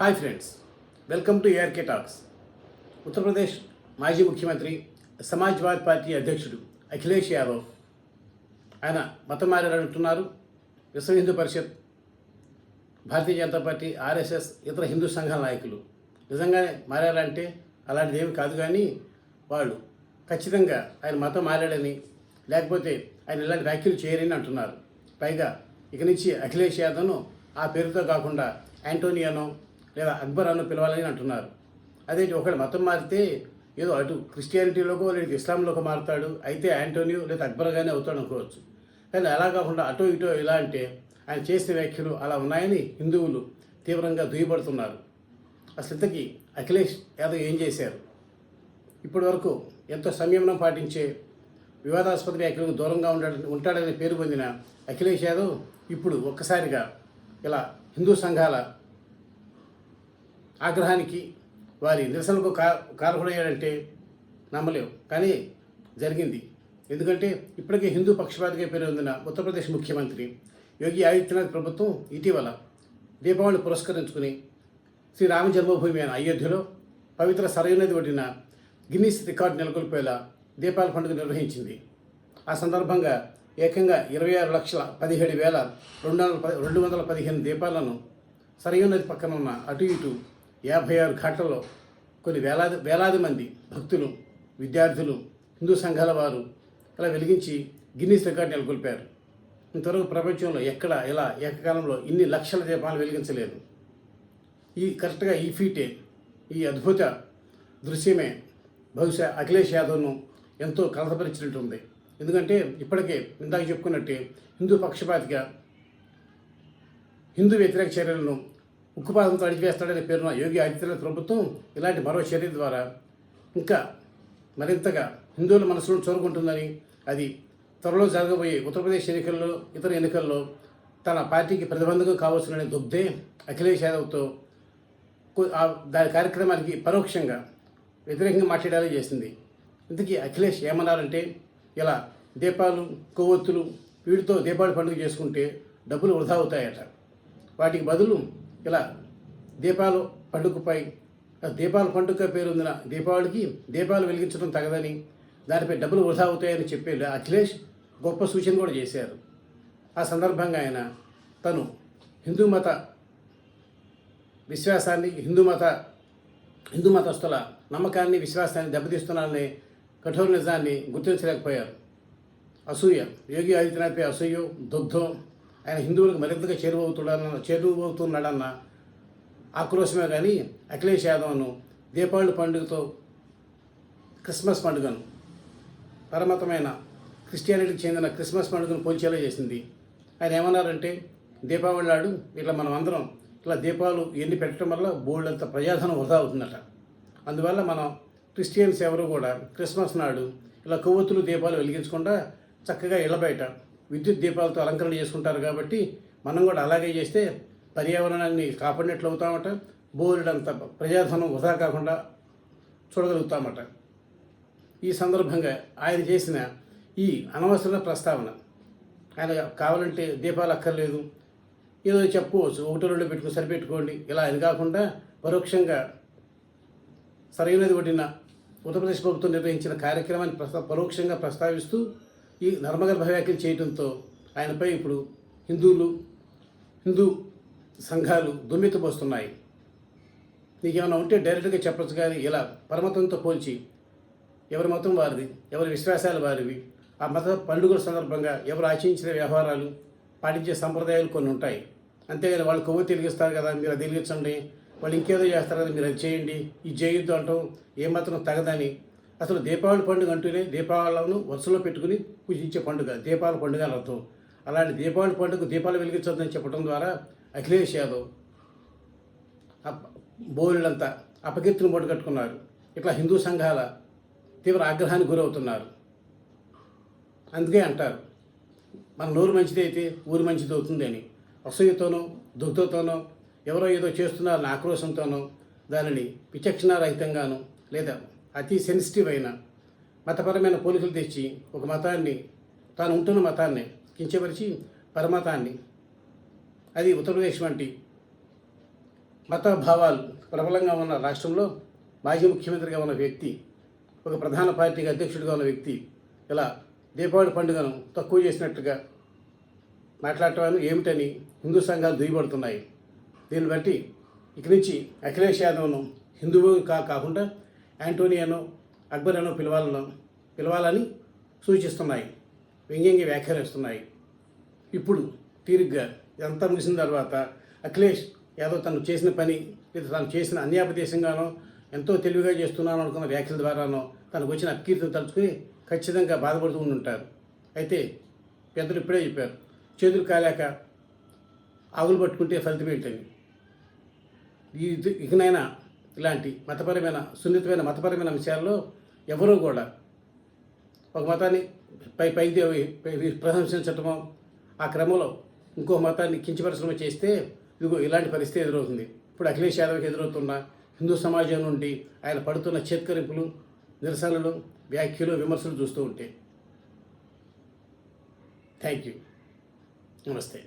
Hi friends, welcome to ARK talks. Uttar Pradesh మాజీ ముఖ్యమంత్రి, Samajwadi party అధ్యక్షుడు అఖిలేష్ యాదవ్ ఆయన మతం మారారంటున్నారు. విశ్వ హిందూ పరిషత్, భారతీయ జనతా పార్టీ, ఆర్ఎస్ఎస్, ఇతర హిందూ సంఘాల నాయకులు నిజంగానే మారారంటే అలాంటిది ఏమి కాదు. కానీ వాళ్ళు ఖచ్చితంగా ఆయన మతం మారాడని, లేకపోతే ఆయన ఇలాంటి వ్యాఖ్యలు చేయరని అంటున్నారు. పైగా ఇక నుంచి అఖిలేష్ యాదవ్ను ఆ పేరుతో కాకుండా యాంటోనియానో లేదా అక్బర్ అను పిలవాలని అంటున్నారు. అదే ఒకవేళ మతం మారితే ఏదో అటు క్రిస్టియానిటీలోకో లేదా ఇస్లాంలోకి మారుతాడు, అయితే యాంటోనియో లేదా అక్బర్గానే అవుతాడు అనుకోవచ్చు. కానీ అలా కాకుండా అటో ఇటో ఇలా అంటే ఆయన చేసిన వ్యాఖ్యలు అలా ఉన్నాయని హిందువులు తీవ్రంగా దుయ్యబడుతున్నారు. అసలు ఇంతకీ అఖిలేష్ యాదవ్ ఏం చేశారు? ఇప్పటి వరకు ఎంతో సంయమనం పాటించే, వివాదాస్పద వ్యాఖ్యలకు దూరంగా ఉంటాడని పేరు పొందిన అఖిలేష్ యాదవ్ ఇప్పుడు ఒక్కసారిగా ఇలా హిందూ సంఘాల ఆగ్రహానికి, వారి నిరసనకు కారకుడయ్యాడంటే నమ్మలేవు. కానీ జరిగింది. ఎందుకంటే ఇప్పటికే హిందూ పక్షపాతిగా పేరు పొందిన ఉత్తరప్రదేశ్ ముఖ్యమంత్రి యోగి ఆదిత్యనాథ్ ప్రభుత్వం ఇటీవల దీపావళి పురస్కరించుకుని శ్రీరామ జన్మభూమి అయిన అయోధ్యలో పవిత్ర సరయూ నది ఒడ్డిన గిన్నీస్ రికార్డు నెలకొల్పేలా దీపావళి పండుగ నిర్వహించింది. ఆ సందర్భంగా ఏకంగా 26,17,215 దీపాలను సరయూ నది పక్కన ఉన్న అటు ఇటు 56 ఘాట్లలో కొన్ని వేలాది మంది భక్తులు, విద్యార్థులు, హిందూ సంఘాల వారు ఇలా వెలిగించి గిన్నీస్ రికార్డు నెలకొల్పారు. ఇంతవరకు ప్రపంచంలో ఎక్కడ ఇలా ఏకకాలంలో ఇన్ని లక్షల దీపాలు వెలిగించలేదు. కరెక్ట్గా ఈ ఫీటే, ఈ అద్భుత దృశ్యమే బహుశా అఖిలేష్ యాదవ్ను ఎంతో కలతపరిచినట్టుంది. ఎందుకంటే ఇప్పటికే ఇందాక చెప్పుకున్నట్టే హిందూ పక్షపాతిగా హిందూ వ్యతిరేక చర్యలను ఉక్కుపాదంతో అడిచివేస్తాడనే పేరున యోగి ఆదిత్యనాథ్ ప్రభుత్వం ఇలాంటి మరో చర్య ద్వారా ఇంకా మరింతగా హిందువుల మనసులను చూరుకుంటుందని, అది త్వరలో జరగబోయే ఉత్తరప్రదేశ్ ఎన్నికల్లో, ఇతర ఎన్నికల్లో తన పార్టీకి ప్రతిబంధకం కావచ్చుననే దుగ్ధే అఖిలేష్ యాదవ్తో దాని కార్యక్రమానికి పరోక్షంగా వ్యతిరేకంగా మాట్లాడేలా చేసింది. ఇంతకీ అఖిలేష్ ఏమన్నారంటే, ఇలా దీపాలు, కొవ్వొత్తులు వీటితో దీపావళి పండుగ చేసుకుంటే డబ్బులు వృధా అవుతాయట. వాటికి బదులు ఇలా దీపాలు పండుగపై, దీపాల పండుగ పేరుందిన దీపావళికి దీపాలు వెలిగించడం తగదని, దానిపై డబ్బులు వృధా అవుతాయని చెప్పే అఖిలేష్ గొప్ప సూచన కూడా చేశారు. ఆ సందర్భంగా ఆయన తను హిందూ మత విశ్వాసాన్ని, హిందూ మతస్థుల నమ్మకాన్ని, విశ్వాసాన్ని దెబ్బతీస్తున్నారనే కఠోర నిజాన్ని గుర్తించలేకపోయారు. అసూయ, యోగి ఆదిత్యనాథ్పై అసూయ, దుగ్ధం, ఆయన హిందువులకు మరింతగా చేరువవుతున్నాడన్న ఆక్రోశమే కానీ అఖిలేష్ యాదవ్ను దీపావళి పండుగతో క్రిస్మస్ పండుగను, పరమతమైన క్రిస్టియానిటీకి చెందిన క్రిస్మస్ పండుగను పోల్చేలా చేసింది. ఆయన ఏమన్నారంటే, దీపావళి నాడు ఇట్లా మనం అందరం ఇట్లా దీపాలు ఎన్ని పెట్టడం వల్ల బోల్డంత ప్రజాధనం వృధా అవుతుందట. అందువల్ల మనం క్రిస్టియన్స్ ఎవరు కూడా క్రిస్మస్ నాడు ఇలా కొవ్వొత్తులు దీపాలు వెలిగించకుండా చక్కగా ఇళ్ళ బయట విద్యుత్ దీపాలతో అలంకరణ చేసుకుంటారు. కాబట్టి మనం కూడా అలాగే చేస్తే పర్యావరణాన్ని కాపాడినట్లు అవుతామట, బోలెడంత ప్రజాధనం వృధా కాకుండా చూడగలుగుతామట. ఈ సందర్భంగా ఆయన చేసిన ఈ అనవసర ప్రస్తావన, ఆయన కావాలంటే దీపాలు అక్కర్లేదు, ఏదో చెప్పుకోవచ్చు, 1-2 పెట్టుకుని సరిపెట్టుకోండి, ఇలా అది కాకుండా పరోక్షంగా సరయూ నది ఒడ్డిన ఉత్తరప్రదేశ్ ప్రభుత్వం నిర్వహించిన కార్యక్రమాన్ని పరోక్షంగా ప్రస్తావిస్తూ ఈ నర్మగర్భ వ్యాఖ్యలు చేయడంతో ఆయనపై ఇప్పుడు హిందూ సంఘాలు దుమ్మెత్తిపోస్తున్నాయి. నీకేమైనా ఉంటే డైరెక్ట్గా చెప్పచ్చు, కానీ ఇలా పరమతంతో పోల్చి ఎవరి మతం వారిది, ఎవరి విశ్వాసాలు వారివి, ఆ మత పండుగల సందర్భంగా ఎవరు ఆచరించిన వ్యవహారాలు, పాటించే సంప్రదాయాలు కొన్ని ఉంటాయి. అంతేగాని వాళ్ళు కొవ్వు తిరిగిస్తారు కదా, మీరు అది తిరిగించండి, వాళ్ళు ఇంకేదో చేస్తారు కదా, మీరు అది చేయండి, ఇది చేయొద్దు అంటాం ఏమాత్రం తగదని. అసలు దీపావళి పండుగ అంటూనే దీపావళిను వరుసలో పెట్టుకుని పూజించే పండుగ దీపావళి పండుగ అని అర్థం. అలాంటి దీపావళి పండుగ దీపాలు వెలిగించొద్దని చెప్పడం ద్వారా అఖిలేష్ యాదవ్ బోలెడంతా అపకీర్తిని మూటగట్టుకున్నారు. ఇట్లా హిందూ సంఘాల తీవ్ర ఆగ్రహానికి గురవుతున్నారు. అందుకే అంటారు, మన నోరు మంచిదైతే ఊరు మంచిది అవుతుంది అని. అసూయతోనో, దుగ్ధతోనో, ఎవరో ఏదో చేస్తున్నారన్న ఆక్రోశంతోనో, దానిని విచక్షణారహితంగానో లేదా అతి సెన్సిటివ్ అయిన మతపరమైన పోలికలు తెచ్చి ఒక మతాన్ని, తాను ఉంటున్న మతాన్ని కించపరిచి పరమతాన్ని, అది ఉత్తరప్రదేశ్ వంటి మత భావాలు ప్రబలంగా ఉన్న రాష్ట్రంలో మాజీ ముఖ్యమంత్రిగా ఉన్న వ్యక్తి, ఒక ప్రధాన పార్టీకి అధ్యక్షుడిగా ఉన్న వ్యక్తి ఇలా దీపావళి పండుగను తక్కువ చేసినట్టుగా మాట్లాడటం ఏమిటని హిందూ సంఘాలు దుయ్యబడుతున్నాయి. దీన్ని బట్టి ఇక నుంచి అఖిలేష్ యాదవ్ను హిందువు కాకుండా యాంటోనియానో అక్బర్ అనో పిలవాలని సూచిస్తున్నాయి, వ్యంగ్యంగా వ్యాఖ్యానిస్తున్నాయి. ఇప్పుడు తీరిగ్గా ఇదంతా ముగిసిన తర్వాత అఖిలేష్ యాదవ్ తను చేసిన పని లేదా తను చేసిన అన్యాపదేశంగానో ఎంతో తెలివిగా చేస్తున్నాను అనుకున్న వ్యాఖ్యల ద్వారానో తనకు వచ్చిన అకీర్తిని తలుచుకుని ఖచ్చితంగా బాధపడుతూ ఉంటారు. అయితే పెద్దలు ఇప్పుడే చెప్పారు, చేతులు కాలేక ఆవులు పట్టుకుంటే ఫలితం ఏంటని. ఇకనైనా ఇలాంటి సున్నితమైన మతపరమైన విషయాల్లో ఎవరూ కూడా ఒక మతాన్ని పైకి ప్రశంసించటమో ఆ క్రమంలో ఇంకో మతాన్ని కించపరచడమో చేస్తే ఇదిగో ఇలాంటి పరిస్థితి ఎదురవుతుంది. ఇప్పుడు అఖిలేష్ యాదవ్కి ఎదురవుతున్న హిందూ సమాజం నుండి ఆయన పడుతున్న చేత్కరింపులు, నిరసనలు, వ్యాఖ్యలు, విమర్శలు చూస్తూ ఉంటే. Thank you. నమస్తే.